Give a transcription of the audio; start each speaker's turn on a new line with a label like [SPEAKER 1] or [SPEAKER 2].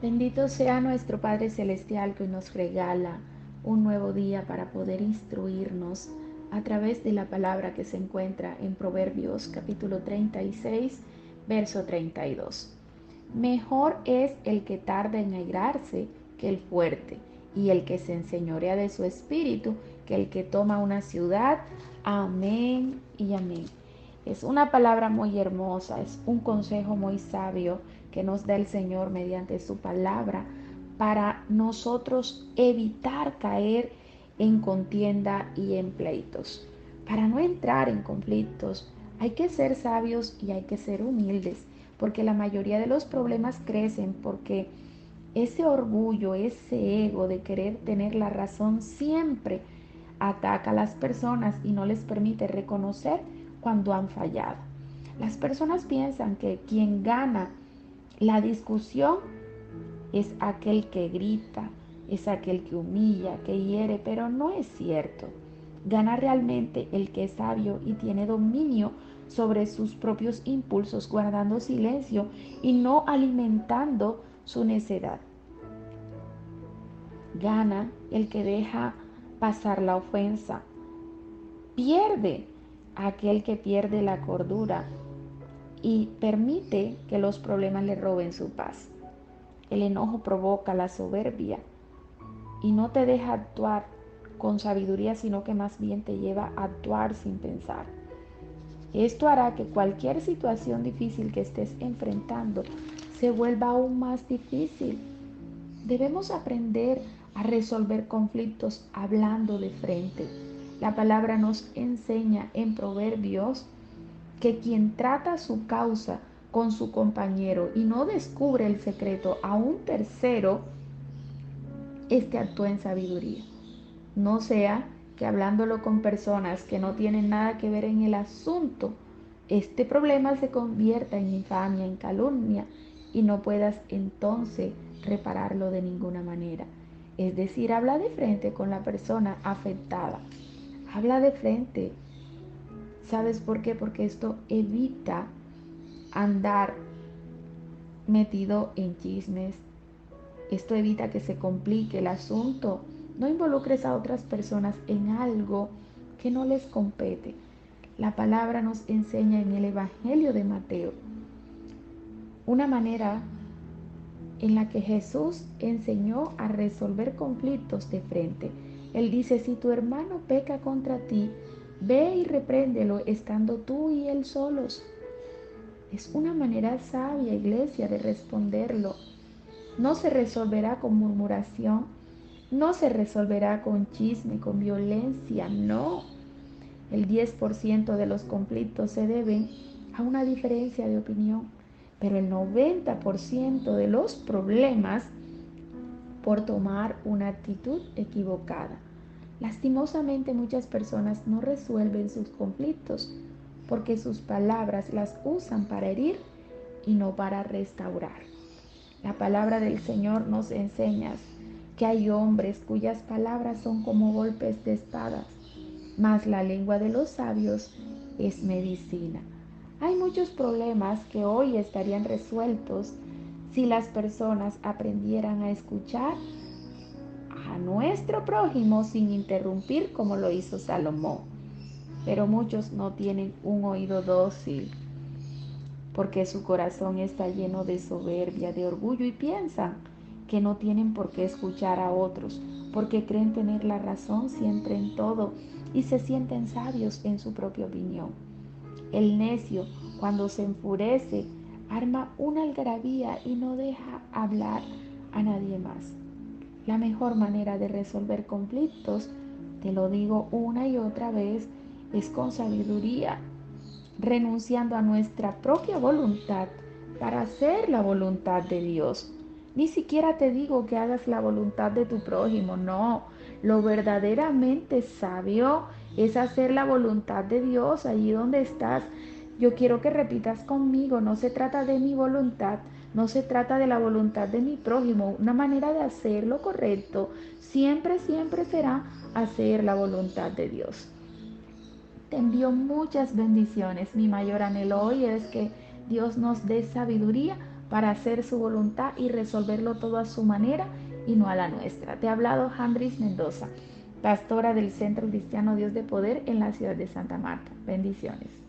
[SPEAKER 1] Bendito sea nuestro Padre Celestial que hoy nos regala un nuevo día para poder instruirnos a través de la palabra que se encuentra en Proverbios capítulo 36, verso 32. Mejor es el que tarda en airarse que el fuerte, y el que se enseñorea de su espíritu que el que toma una ciudad. Amén y amén. Es una palabra muy hermosa, es un consejo muy sabio que nos da el Señor mediante su palabra para nosotros evitar caer en contienda y en pleitos. Para no entrar en conflictos hay que ser sabios y hay que ser humildes, porque la mayoría de los problemas crecen porque ese orgullo, ese ego de querer tener la razón siempre ataca a las personas y no les permite reconocer cuando han fallado. Las personas piensan que quien gana la discusión es aquel que grita, es aquel que humilla, que hiere, pero no es cierto. Gana realmente el que es sabio y tiene dominio sobre sus propios impulsos, guardando silencio y no alimentando su necedad. Gana el que deja pasar la ofensa. Pierde aquel que pierde la cordura y permite que los problemas le roben su paz. El enojo provoca la soberbia y no te deja actuar con sabiduría, sino que más bien te lleva a actuar sin pensar. Esto hará que cualquier situación difícil que estés enfrentando se vuelva aún más difícil. Debemos aprender a resolver conflictos hablando de frente. La palabra nos enseña en Proverbios que quien trata su causa con su compañero y no descubre el secreto a un tercero, este actúa en sabiduría. No sea que hablándolo con personas que no tienen nada que ver en el asunto, este problema se convierta en infamia, en calumnia, y no puedas entonces repararlo de ninguna manera. Es decir, habla de frente con la persona afectada. Habla de frente. ¿Sabes por qué? Porque esto evita andar metido en chismes. Esto evita que se complique el asunto. No involucres a otras personas en algo que no les compete. La palabra nos enseña en el Evangelio de Mateo una manera en la que Jesús enseñó a resolver conflictos de frente. Él dice, si tu hermano peca contra ti, ve y repréndelo estando tú y él solos. Es una manera sabia, iglesia, de responderlo. No se resolverá con murmuración, no se resolverá con chisme, con violencia, no. El 10% de los conflictos se deben a una diferencia de opinión, pero el 90% de los problemas por tomar una actitud equivocada. Lastimosamente muchas personas no resuelven sus conflictos porque sus palabras las usan para herir y no para restaurar. La palabra del Señor nos enseña que hay hombres cuyas palabras son como golpes de espadas, mas la lengua de los sabios es medicina. Hay muchos problemas que hoy estarían resueltos si las personas aprendieran a escuchar a nuestro prójimo sin interrumpir como lo hizo Salomón. Pero muchos no tienen un oído dócil porque su corazón está lleno de soberbia, de orgullo y piensan que no tienen por qué escuchar a otros, porque creen tener la razón siempre en todo y se sienten sabios en su propia opinión. El necio, cuando se enfurece, arma una algarabía y no deja hablar a nadie más. La mejor manera de resolver conflictos, te lo digo una y otra vez, es con sabiduría, renunciando a nuestra propia voluntad para hacer la voluntad de Dios. Ni siquiera te digo que hagas la voluntad de tu prójimo, no. Lo verdaderamente sabio es hacer la voluntad de Dios allí donde estás. Yo quiero que repitas conmigo, no se trata de mi voluntad, no se trata de la voluntad de mi prójimo. Una manera de hacer lo correcto siempre, siempre será hacer la voluntad de Dios. Te envío muchas bendiciones. Mi mayor anhelo hoy es que Dios nos dé sabiduría para hacer su voluntad y resolverlo todo a su manera y no a la nuestra. Te ha hablado Handris Mendoza, pastora del Centro Cristiano Dios de Poder en la ciudad de Santa Marta. Bendiciones.